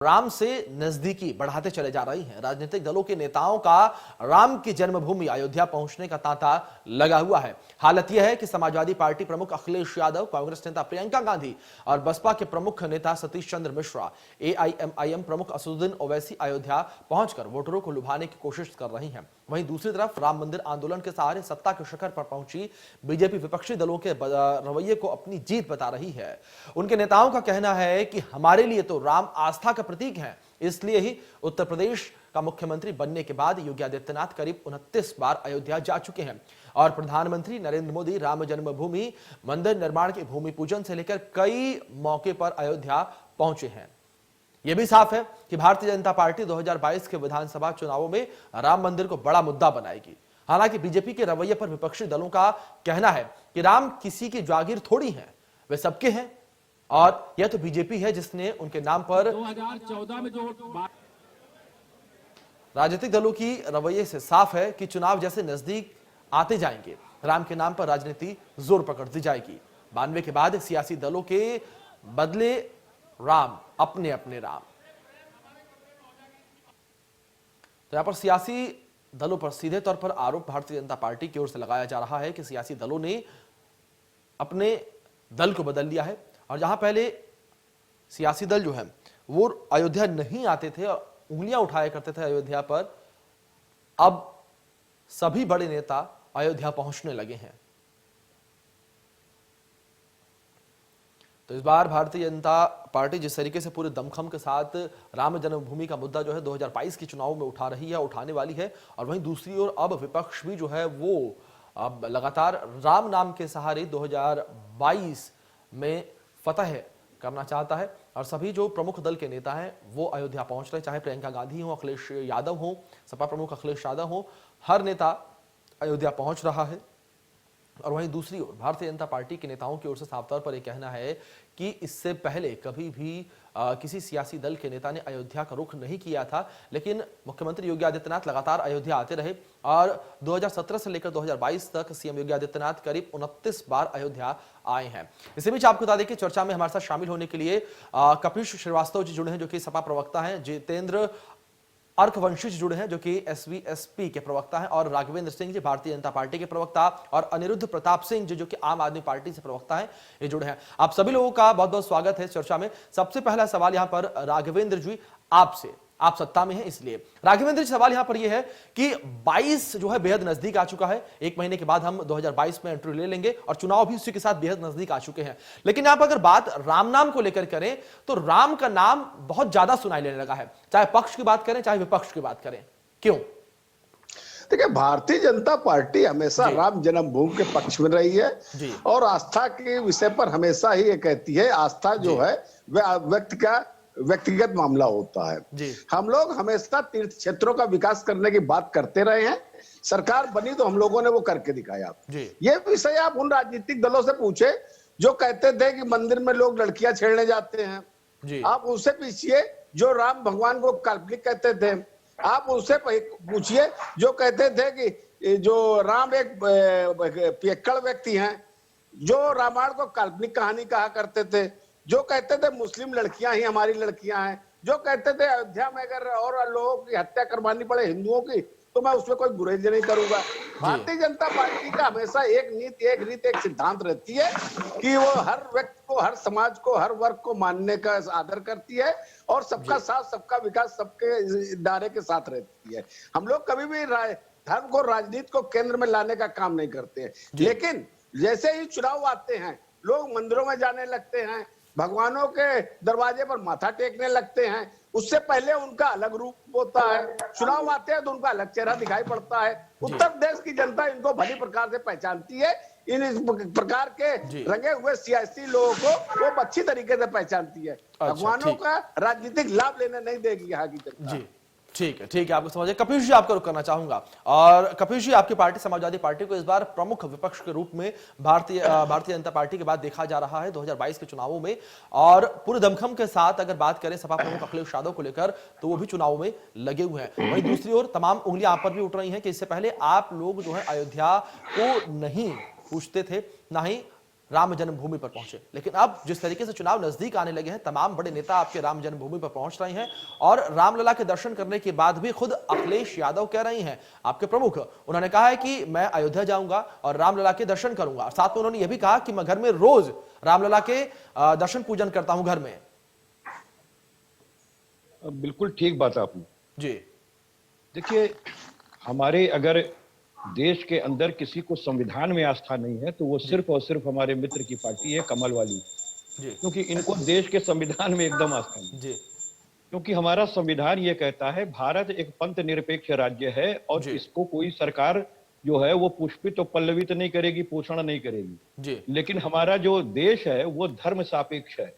राम से नजदीकी बढ़ाते चले जा रही हैं। राजनीतिक दलों के नेताओं का राम की जन्मभूमि अयोध्या पहुंचने का तांता लगा हुआ है। हालत यह है कि समाजवादी पार्टी प्रमुख अखिलेश यादव, कांग्रेस नेता प्रियंका गांधी और बसपा के प्रमुख नेता सतीश चंद्र मिश्रा, एआईएमआईएम प्रमुख असदुद्दीन ओवैसी अयोध्या पहुंचकर वोटरों को लुभाने की कोशिश कर रही हैं। वहीं दूसरी तरफ राम मंदिर आंदोलन के सहारे सत्ता के शिखर पर पहुंची बीजेपी विपक्षी दलों के रवैये को अपनी जीत बता रही है। उनके नेताओं का कहना है कि हमारे लिए तो राम आस्था का प्रतीक है, इसलिए ही उत्तर प्रदेश का मुख्यमंत्री बनने के बाद योगी आदित्यनाथ करीब 29 बार अयोध्या जा चुके हैं और प्रधानमंत्री नरेंद्र मोदी राम जन्मभूमि मंदिर निर्माण के भूमि पूजन से लेकर कई मौके पर अयोध्या पहुंचे हैं। यह भी साफ है कि भारतीय जनता पार्टी 2022 के विधानसभा चुनावों में राम मंदिर को बड़ा मुद्दा बनाएगी। हालांकि बीजेपी के रवैये पर विपक्षी दलों का कहना है कि राम किसी की जागीर थोड़ी है, वे सबके हैं और यह तो बीजेपी है जिसने उनके नाम पर 2014 में जो राजनीतिक दलों की रवैये से साफ है कि चुनाव जैसे नजदीक आते जाएंगे, राम के नाम पर राजनीति जोर पकड़ती जाएगी। 92 के बाद सियासी दलों के बदले राम अपने अपने राम। तो यहां पर सियासी दलों पर सीधे तौर पर आरोप भारतीय जनता पार्टी की ओर से लगाया जा रहा है कि सियासी दलों ने अपने दल को बदल लिया है और जहां पहले सियासी दल जो है वो अयोध्या नहीं आते थे और उंगलियां उठाया करते थे अयोध्या पर, अब सभी बड़े नेता अयोध्या पहुंचने लगे हैं। तो इस बार भारतीय जनता पार्टी जिस तरीके से पूरे दमखम के साथ राम जन्मभूमि का मुद्दा जो है 2022 के चुनाव में उठा रही है, उठाने वाली है, और वहीं दूसरी ओर अब विपक्ष भी जो है वो अब लगातार राम नाम के सहारे 2022 में फतह करना चाहता है और सभी जो प्रमुख दल के नेता हैं वो अयोध्या पहुंच रहे हैं, चाहे प्रियंका गांधी हो, अखिलेश यादव हो, सपा प्रमुख अखिलेश यादव हो, हर नेता अयोध्या पहुंच रहा है। और वहीं दूसरी ओर भारतीय जनता पार्टी के नेताओं की ओर से साफ तौर पर यह कहना है कि इससे पहले कभी भी किसी सियासी दल के नेता ने अयोध्या का रुख नहीं किया था, लेकिन मुख्यमंत्री योगी आदित्यनाथ लगातार अयोध्या आते रहे और 2017 से लेकर 2022 तक सीएम योगी आदित्यनाथ करीब 29 बार अयोध्या आए हैं। इसी बीच आपको बता दें कि चर्चा में हमारे साथ शामिल होने के लिए कपीश श्रीवास्तव जी जुड़े हैं जो कि सपा प्रवक्ता हैं, जितेंद्र अर्कवंशी जुड़े हैं जो कि एसवीएसपी के प्रवक्ता हैं, और राघवेंद्र सिंह जी भारतीय जनता पार्टी के प्रवक्ता, और अनिरुद्ध प्रताप सिंह जी जो कि आम आदमी पार्टी से प्रवक्ता हैं, ये जुड़े हैं। आप सभी लोगों का बहुत बहुत स्वागत है चर्चा में। सबसे पहला सवाल यहां पर राघवेंद्र जी आपसे, आप सत्ता में हैं इसलिए। राघवेंद्र जी, सवाल यहां पर यह है कि 22 जो है बेहद नजदीक आ चुका है, एक महीने के बाद हम 2022 में एंट्री ले लेंगे और चुनाव भी उसी के साथ बेहद नजदीक आ चुके हैं, लेकिन यहां पर अगर बात राम नाम को लेकर करें तो राम का नाम बहुत ज्यादा सुनाई देने लगा है, चाहे पक्ष की बात करें चाहे विपक्ष की बात करें। क्यों? देखिए, भारतीय जनता पार्टी हमेशा राम जन्मभूमि के पक्ष में रही है और आस्था के विषय पर हमेशा ही ये कहती है आस्था जो है वह व्यक्तिगत मामला होता है। हम लोग हमेशा तीर्थ क्षेत्रों का विकास करने की बात करते रहे हैं, सरकार बनी तो हम लोगों ने वो करके दिखाया। ये विषय आप उन राजनीतिक दलों से पूछे जो कहते थे कि मंदिर में लोग लड़कियां छेड़ने जाते हैं, आप उससे पूछिए जो राम भगवान को काल्पनिक कहते थे, आप उससे पूछिए जो कहते थे कि जो राम एक पियक्कड़ व्यक्ति हैं, जो रामायण को काल्पनिक कहानी कहा करते थे, जो कहते थे मुस्लिम लड़कियां ही हमारी लड़कियां हैं, जो कहते थे अयोध्या में अगर और लोगों की हत्या करवानी पड़े हिंदुओं की तो मैं उसमें कोई गुरेज नहीं करूंगा। भारतीय जनता पार्टी का हमेशा एक नीति, एक रीत, एक सिद्धांत रहती है कि वो हर व्यक्ति को, हर समाज को, हर वर्ग को मानने का आदर करती है और सबका साथ, सबका विकास सबके दायरे के साथ रहती है। हम लोग कभी भी धर्म को, राजनीति को केंद्र में लाने का काम नहीं करते हैं, लेकिन जैसे ही चुनाव आते हैं लोग मंदिरों में जाने लगते हैं, भगवानों के दरवाजे पर माथा टेकने लगते हैं, उससे पहले उनका अलग रूप होता है, चुनाव आते हैं तो उनका अलग चेहरा दिखाई पड़ता है। उत्तर प्रदेश की जनता इनको भली प्रकार से पहचानती है, इन प्रकार के रंगे हुए सियासी लोगों को वो अच्छी तरीके से पहचानती है। भगवानों का राजनीतिक लाभ लेने नहीं देगी यहाँ की जनता। ठीक है, आपको समझे। कपीश जी, आपको रुक करना चाहूंगा। और कपीश जी, आपकी पार्टी समाजवादी पार्टी को इस बार प्रमुख विपक्ष के रूप में भारतीय जनता पार्टी के बाद देखा जा रहा है 2022 के चुनावों में, और पूरे दमखम के साथ अगर बात करें सपा प्रमुख अखिलेश यादव को लेकर तो वो भी चुनाव में लगे हुए हैं। वहीं दूसरी ओर तमाम उंगलियां आप पर भी उठ रही हैं कि इससे पहले आप लोग जो है अयोध्या को नहीं पूछते थे, ना ही राम जन्मभूमि पर पहुंचे। लेकिन अब जिस तरीके से चुनाव नजदीक आने लगे हैं, तमाम बड़े नेता आपके राम जन्मभूमि पर पहुंच रहे हैं और रामलला के दर्शन करने के बाद भी खुद अखिलेश यादव कह रही हैं, आपके प्रमुख, उन्होंने कहा है कि मैं अयोध्या जाऊंगा और रामलला के दर्शन करूंगा। साथ में उन्होंने यह भी कहा कि मैं घर में रोज रामलला के दर्शन पूजन करता हूं घर में। बिल्कुल ठीक बात आपने। जी देखिए, हमारे अगर देश के अंदर किसी को संविधान में आस्था नहीं है तो वो सिर्फ और सिर्फ हमारे मित्र की पार्टी है, कमल वाली, जी क्योंकि इनको देश के संविधान में एकदम आस्था नहीं। जी क्योंकि हमारा संविधान ये कहता है भारत एक पंथ निरपेक्ष राज्य है और जी। इसको कोई सरकार जो है वो पुष्पित और पल्लवित नहीं करेगी, पोषण नहीं करेगी। जी लेकिन हमारा जो देश है वो धर्म सापेक्ष है,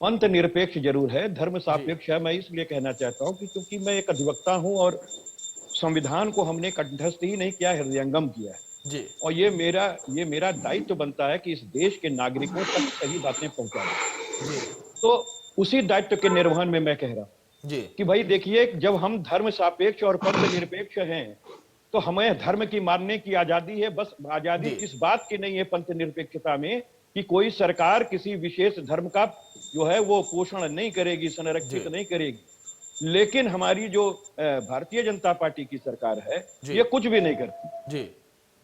पंथ निरपेक्ष जरूर है, धर्म सापेक्ष है। मैं इसलिए कहना चाहता हूं कि क्योंकि मैं एक अधिवक्ता हूं और संविधान को हमने कंठस्थ ही नहीं किया, हृदयंगम किया है। जी और ये मेरा दायित्व बनता है कि इस देश के नागरिकों तक सही बातें पहुंचाएं। जी तो उसी दायित्व के निर्वहन में मैं कह रहा हूं जी कि भाई देखिए, जब हम धर्म सापेक्ष और पंथ निरपेक्ष हैं तो हमें धर्म की मानने की आजादी है। बस आजादी इस बात की नहीं है पंथ निरपेक्षता में कि कोई सरकार किसी विशेष धर्म का जो है वो पोषण नहीं करेगी, संरक्षित नहीं करेगी। लेकिन हमारी जो भारतीय जनता पार्टी की सरकार है ये कुछ भी नहीं करती। जी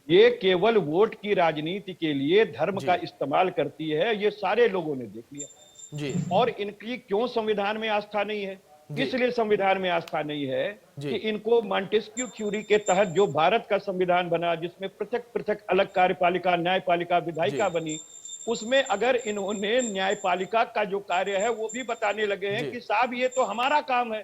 ये केवल वोट की राजनीति के लिए धर्म का इस्तेमाल करती है, ये सारे लोगों ने देख लिया। जी और इनकी क्यों संविधान में आस्था नहीं है? इसलिए संविधान में आस्था नहीं है कि इनको मॉन्टेस्क्यू थ्योरी के तहत जो भारत का संविधान बना, जिसमें पृथक पृथक अलग कार्यपालिका, न्यायपालिका, विधायिका बनी, उसमें अगर इन्होंने न्यायपालिका का जो कार्य है वो भी बताने लगे हैं कि साहब ये तो हमारा काम है,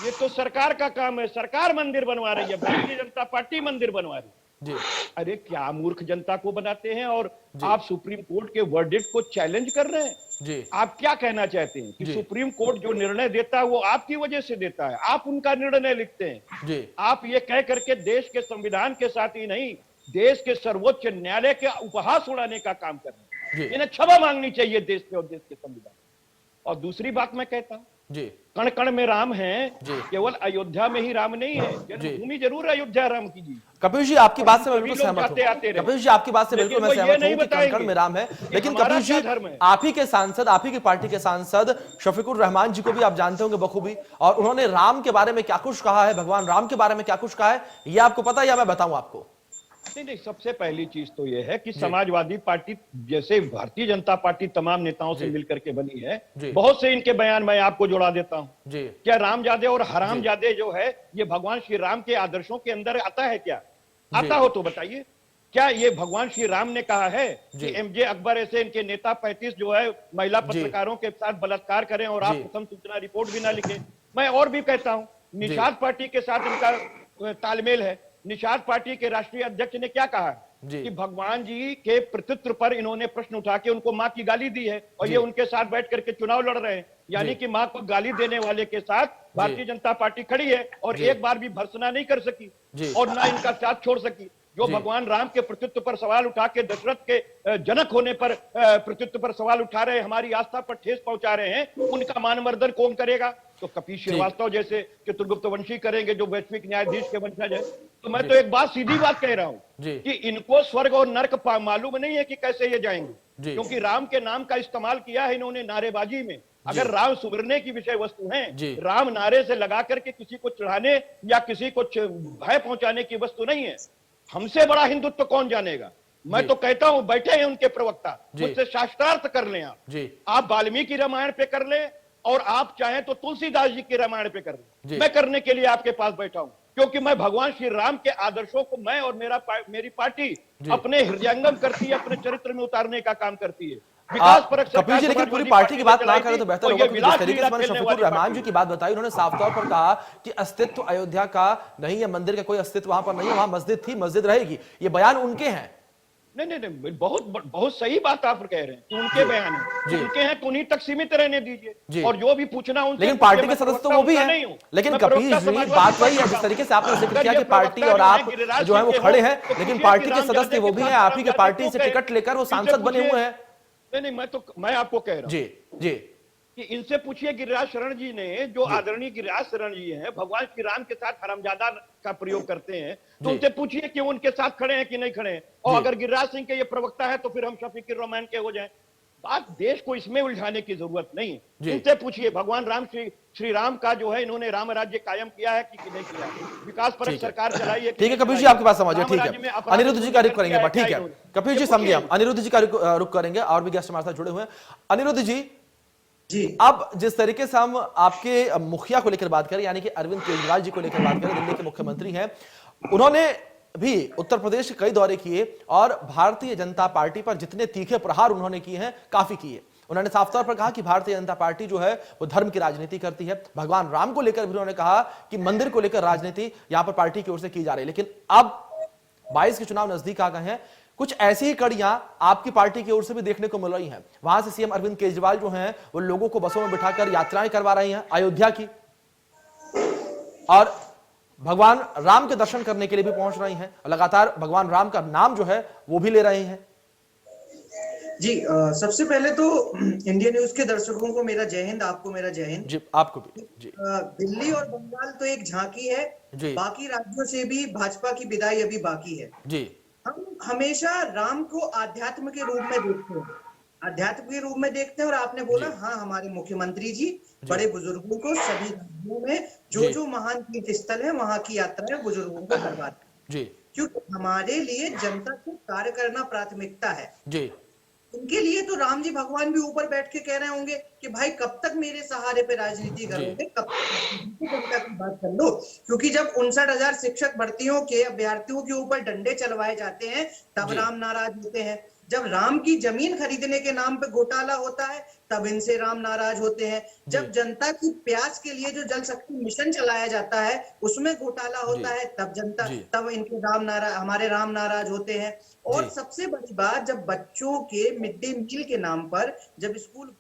ये तो सरकार का काम है, सरकार मंदिर बनवा रही है, भारतीय जनता पार्टी मंदिर बनवा रही है। जी अरे क्या मूर्ख जनता को बनाते हैं और आप सुप्रीम कोर्ट के वर्डिक्ट को चैलेंज कर रहे हैं। जी आप क्या कहना चाहते हैं कि सुप्रीम कोर्ट जो निर्णय देता है वो आपकी वजह से देता है, आप उनका निर्णय लिखते हैं। जी आप ये कह करके देश के संविधान के साथ ही नहीं, देश के सर्वोच्च न्यायालय के उपहास उड़ाने का काम कर रहे हैं। इन्हें क्षमा मांगनी चाहिए देश के और देश के संविधान। और दूसरी बात मैं कहता हूं, जी कण कण में राम है, केवल अयोध्या में ही राम नहीं है, जन्मभूमि जरूर अयोध्या राम की जी। कपिल जी आपकी बात से मैं बिल्कुल सहमत हूं। कपिल जी आपकी बात से बिल्कुल मैं सहमत हूं कि कण कण में राम है। लेकिन कपिल जी, आप ही के सांसद, आप ही की पार्टी के सांसद शफीकुर रहमान जी को भी आप जानते होंगे बखूबी, और उन्होंने राम के बारे में क्या कुछ कहा है, भगवान राम के बारे में क्या कुछ कहा है, ये आपको पता है या मैं बताऊं आपको? नहीं, सबसे पहली चीज तो यह है कि समाजवादी पार्टी जैसे भारतीय जनता पार्टी तमाम नेताओं से मिलकर के बनी है, बहुत से इनके बयान मैं आपको जोड़ा देता हूं। क्या रामजादे और हरामजादे जो है ये भगवान श्री राम के आदर्शों के अंदर आता है? क्या आता हो तो बताइए। क्या ये भगवान श्री राम ने कहा है कि एमजे अकबर ऐसे इनके नेता 35 जो है महिला पत्रकारों के साथ बलात्कार करें और आप प्रथम सूचना रिपोर्ट भी ना लिखें? मैं और भी कहता हूं, निषाद पार्टी के साथ इनका तालमेल है। निषाद पार्टी के राष्ट्रीय अध्यक्ष ने क्या कहा कि भगवान जी के प्रतित्व पर इन्होंने प्रश्न उठा के उनको मां की गाली दी है और ये उनके साथ बैठ करके चुनाव लड़ रहे हैं। यानी कि मां को गाली देने वाले के साथ भारतीय जनता पार्टी खड़ी है और एक बार भी भर्त्सना नहीं कर सकी और ना इनका साथ छोड़ सकी। जो भगवान राम के प्रतित्व पर सवाल उठा के दशरथ के जनक होने पर प्रतित्व पर सवाल उठा रहे, हमारी आस्था पर ठेस पहुंचा रहे हैं, उनका मानवर्धन कौन करेगा? तो कपिल श्रीवास्तव जैसे चित्रगुप्त वंशी करेंगे जो वैश्विक न्यायाधीश के वंशज है। तो मैं तो एक बात सीधी बात कह रहा हूं कि इनको स्वर्ग और नर्क मालूम नहीं है कि कैसे ये जाएंगे, क्योंकि राम के नाम का इस्तेमाल किया है इन्होंने नारेबाजी में। अगर राम सुवरने की विषय वस्तु है, राम नारे से लगा करके किसी को चढ़ाने या किसी को भय पहुंचाने की वस्तु नहीं है। हमसे बड़ा हिंदुत्व कौन जानेगा? मैं तो कहता हूं बैठे हैं उनके प्रवक्ता, मुझसे शास्त्रार्थ कर लें आप वाल्मीकि रामायण पे कर लें और आप चाहें तो तुलसीदास जी के रामायण पे कर लें। मैं करने के लिए आपके पास बैठा हूं, क्योंकि मैं भगवान श्री राम के आदर्शों को मैं और मेरी पार्टी अपने हृदयंगम करती है, अपने चरित्र में उतारने का काम करती है। कपिल जी, लेकिन पूरी पार्टी की बात ना करें तो बेहतर होगा, क्योंकि जिस तरीके से मैंने शफीकुर रहमान जी की बात बताई, उन्होंने साफ तौर पर कहा कि अस्तित्व अयोध्या का नहीं है, मंदिर का कोई अस्तित्व वहां पर नहीं है, वहां मस्जिद थी, मस्जिद रहेगी। ये बयान उनके हैं। नहीं, बहुत सही बात आप कह रहे हैं कि उनके बयान है, उनके हैं तो उन्हीं तक सीमित रहने दीजिए और जो भी पूछना उनसे। लेकिन पार्टी के सदस्य तो वो भी हैं। लेकिन कपिल जी, बात वही है जिस तरीके से आपने जिक्र किया कि पार्टी और आप जो है वो खड़े हैं, लेकिन पार्टी के सदस्य वो भी हैं, आप ही के पार्टी से टिकट लेकर वो सांसद बने हुए हैं। नहीं, मैं आपको कह रहा हूं जी कि इनसे पूछिए गिरिराज शरण जी ने, जो आदरणीय गिरिराज शरण जी हैं, भगवान श्री राम के साथ हरामजादा का प्रयोग करते हैं, तो उनसे पूछिए कि वो उनके साथ खड़े हैं कि नहीं खड़े हैं। और अगर गिरिराज सिंह के ये प्रवक्ता है तो फिर हम शफीकुर रहमान के हो जाएं। बात देश को इसमें उलझाने की जरूरत नहीं है। इनसे पूछिए भगवान राम श्री राम का जो है, इन्होंने राम राज्य कायम किया है कि नहीं किया, विकास परक सरकार चलाई है। ठीक है कपिल जी, आपकी बात समझ गए। ठीक है, अनिरुद्ध जी का रुख करेंगे। ठीक है कपिल जी, समझिए, हम अनिरुद्ध जी का रुख करेंगे, और भी गेस्ट हमारे साथ जुड़े हुए हैं। अनिरुद्ध जी, अब जिस तरीके से हम आपके मुखिया को लेकर बात करें, यानी कि अरविंद केजरीवाल जी को लेकर बात करें, दिल्ली के मुख्यमंत्री हैं, उन्होंने भी उत्तर प्रदेश के कई दौरे किए और भारतीय जनता पार्टी पर जितने तीखे प्रहार उन्होंने किए हैं, काफी किए। उन्होंने साफ तौर पर कहा कि भारतीय जनता पार्टी जो है वो धर्म की राजनीति करती है। भगवान राम को लेकर भी उन्होंने कहा कि मंदिर को लेकर राजनीति यहां पर पार्टी की ओर से की जा रही है। लेकिन अब 22 के चुनाव नजदीक आ गए हैं, कुछ ऐसी ही कड़ियां आपकी पार्टी की ओर से भी देखने को मिल रही हैं। वहां से सीएम अरविंद केजरीवाल जो हैं वो लोगों को बसों में बिठाकर यात्राएं करवा रही हैं अयोध्या की, और भगवान राम के दर्शन करने के लिए भी पहुंच रही हैं, लगातार भगवान राम का नाम जो है वो भी ले रहे हैं। जी सबसे पहले तो इंडिया न्यूज के दर्शकों को मेरा जय हिंद, आपको मेरा जय हिंद। जी, आपको भी। जी, दिल्ली और बंगाल तो एक झांकी है, बाकी राज्यों से भी भाजपा की विदाई अभी बाकी है। जी, हम हमेशा राम को अध्यात्म के रूप में देखते हैं, अध्यात्म के रूप में देखते हैं। और आपने बोला, हाँ, हमारे मुख्यमंत्री जी बड़े बुजुर्गों को सभी राज्यों में जो महान तीर्थ स्थल है वहां की यात्राएं बुजुर्गों को करवाते हैं, क्योंकि हमारे लिए जनता को कार्य करना प्राथमिकता है। जी, उनके लिए तो राम जी भगवान भी ऊपर बैठ के कह रहे होंगे कि भाई कब तक मेरे सहारे पे राजनीति करोगे, कब तक जनता की बात कर लो। क्योंकि जब 59,000 शिक्षक भर्तियों के अभ्यर्थियों के ऊपर डंडे चलवाए जाते हैं तब राम नाराज होते हैं। जब राम की जमीन खरीदने के नाम पे घोटाला होता है तब इनसे राम नाराज होते हैं। जब जनता की प्यास के लिए जो जल शक्ति मिशन चलाया जाता है उसमें घोटाला होता है तब इनके हमारे राम नाराज होते हैं। और सबसे बड़ी बात, जब बच्चों के मिड डे मील के नाम पर जब स्कूल